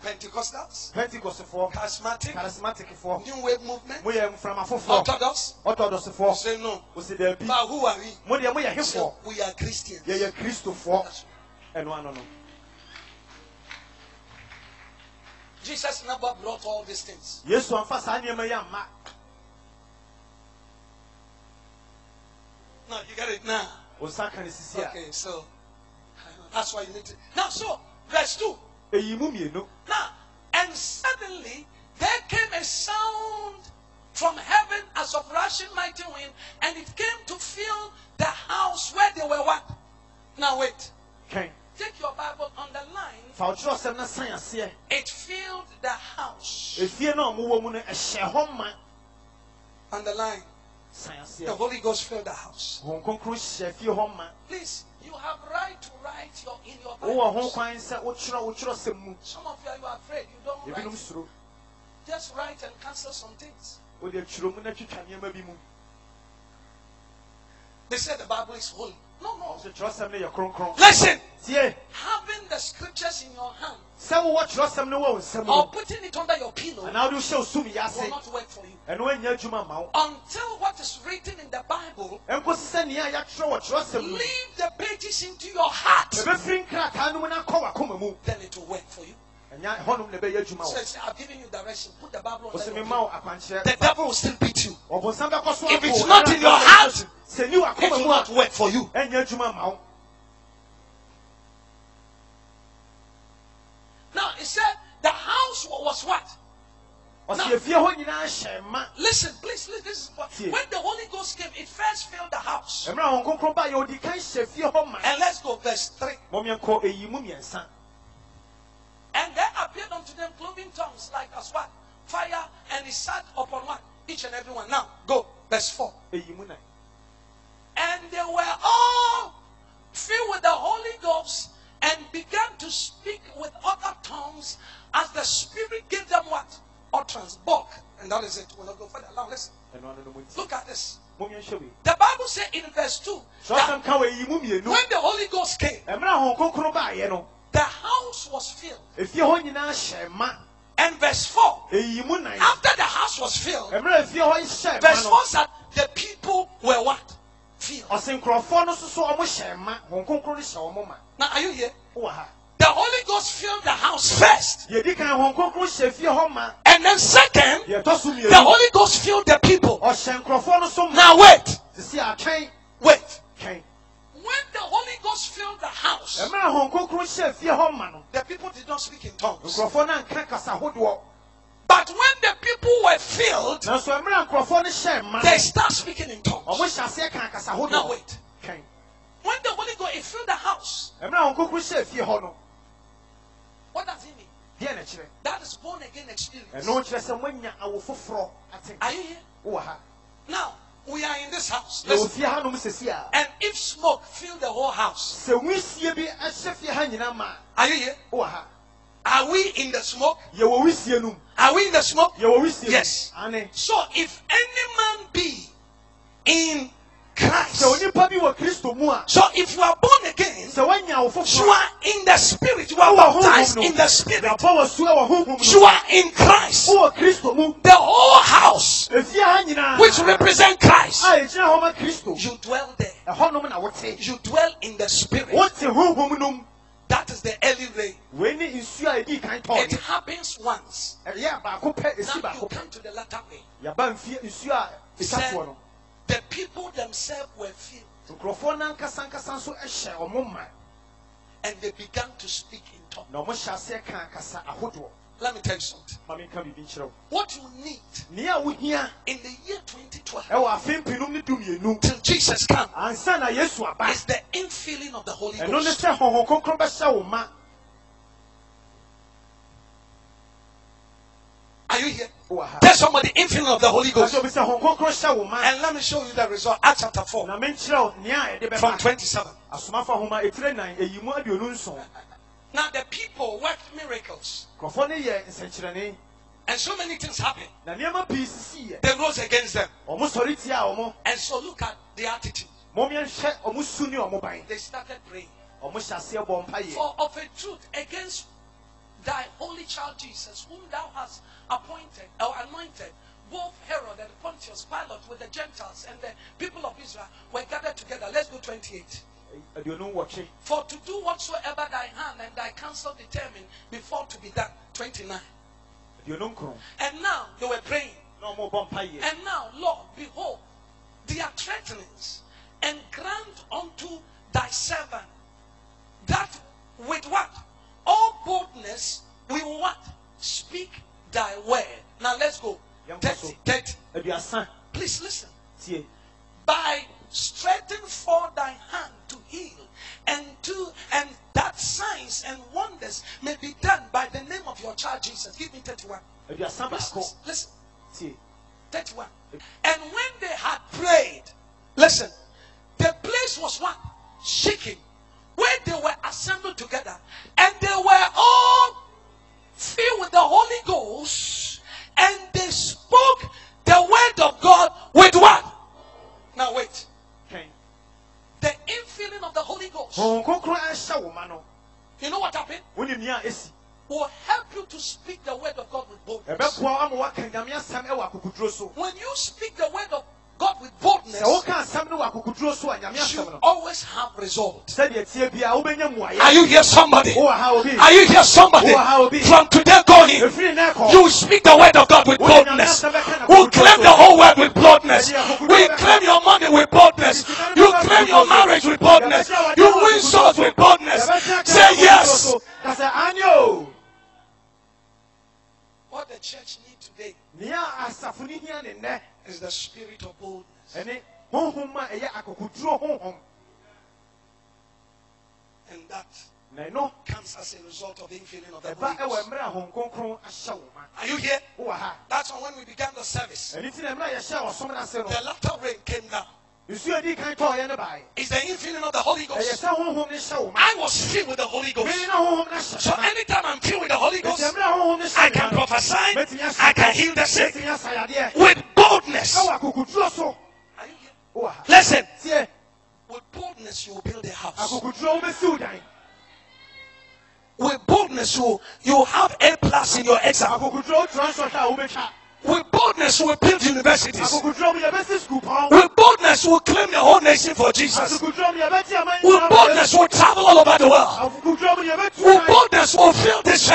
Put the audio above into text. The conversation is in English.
Pentecostals, charismatic, New Wave movement, Orthodox. Say no. But who are we? So we are Christians. Jesus never brought all these things. No, you get it now. Okay, so that's why you need to. Now, so verse 2. Now, and suddenly there came a sound from heaven as of rushing mighty wind, and it came to fill the house where they were what? Now wait. Okay. Take your Bible, underline. It filled the house. Underline. The Holy Ghost filled the house. Please, you have right to write in your Bible. Some of you are afraid. You don't write. Just write and cancel some things. They said the Bible is holy. No. Listen. Having the scriptures in your hand or putting it under your pillow will not work for you. Until what is written in the Bible leave the pages into your heart, then it will work for you. So I've given you direction. Put the Bible under your pillow. The devil will still beat you. If it's not in your heart, it will not work for you. Now it said the house was what? Now, listen, please. This is what, when the Holy Ghost came, it first filled the house. And let's go, verse 3. And there appeared unto them cloven tongues like as what? Fire, and it sat upon what? Each and every one. Now go, verse 4. And they were all filled with the Holy Ghost and began to speak with other tongues as the Spirit gave them what? Utterance, bulk. And that is it. We'll not go further. Now listen. Look at this. The Bible says in verse 2 that when the Holy Ghost came, the house was filled. And verse 4, after the house was filled, verse 4 said the people were what? Filled. Now are you here? The Holy Ghost filled the house first. And then second, the Holy Ghost filled the people. Now wait. When the Holy Ghost filled the house, the people did not speak in tongues. But when the people were filled, they start speaking in tongues. Now wait. When the Holy Ghost filled the house, what does it mean? That is born again experience. Are you here? Now, we are in this house. Listen. And if smoke fill the whole house, are you here? Are we in the smoke? Are we in the smoke? Yes. So if any man be in Christ, so if you are born again, you are in the Spirit, you are baptized in the Spirit, you are in Christ. The whole house, which represent Christ, you dwell there. You dwell in the Spirit. That is the early rain. It happens once. Now you come to the latter rain. The people themselves were filled. And they began to speak in tongues. Let me tell you something. What you need in the year 2012 till Jesus comes is the infilling of the Holy Ghost. Are you here? Tell somebody infilling of the Holy Ghost. And let me show you the result. Acts chapter 4 from 27. Now the people worked miracles. And so many things happened. They rose against them. And so look at the attitude. They started praying. For of a truth against thy holy child Jesus, whom thou hast appointed or anointed, both Herod and Pontius Pilate with the Gentiles and the people of Israel were gathered together. Let's go 28. For to do whatsoever thy hand and thy counsel determined before to be done. 29. And now they were praying. And now, Lord, behold, their threatenings, and grant unto thy servant that with what? All boldness we will what? Speak thy word. Now let's go. 30. Please listen. By stretching forth thy hand to heal, and that signs and wonders may be done by the name of your child Jesus. Give me 31. Listen. 31. And when they had prayed, listen, the place was what? Shaking. Where they were assembled together, and they were all filled with the Holy Ghost, and they spoke the word of God with what? Now wait. Okay. The infilling of the Holy Ghost. You know what happened? Will help you to speak the word of God with boldness. When you speak the word of God with boldness, you always have results. Are you here, somebody? Are you here, somebody? From today going, you speak the word of God with boldness. We'll claim the whole world with boldness. We claim your money with boldness. You claim your marriage with boldness. You win souls with boldness. Say yes. What the church needs today is the spirit of boldness. And that comes as a result of the infilling of the Holy Ghost. Are you here? That's when we began the service. The latter rain came down. It's the infilling of the Holy Ghost. I was filled with the Holy Ghost. So anytime I'm filled with the Holy Ghost, I can prophesy, I can heal the sick with boldness. Are you here? Listen. With boldness you will build a house. With boldness you have A+ in your exam. With boldness we will build universities. With boldness we will claim the whole nation for Jesus. With boldness we will travel all over the world. With boldness we will fill this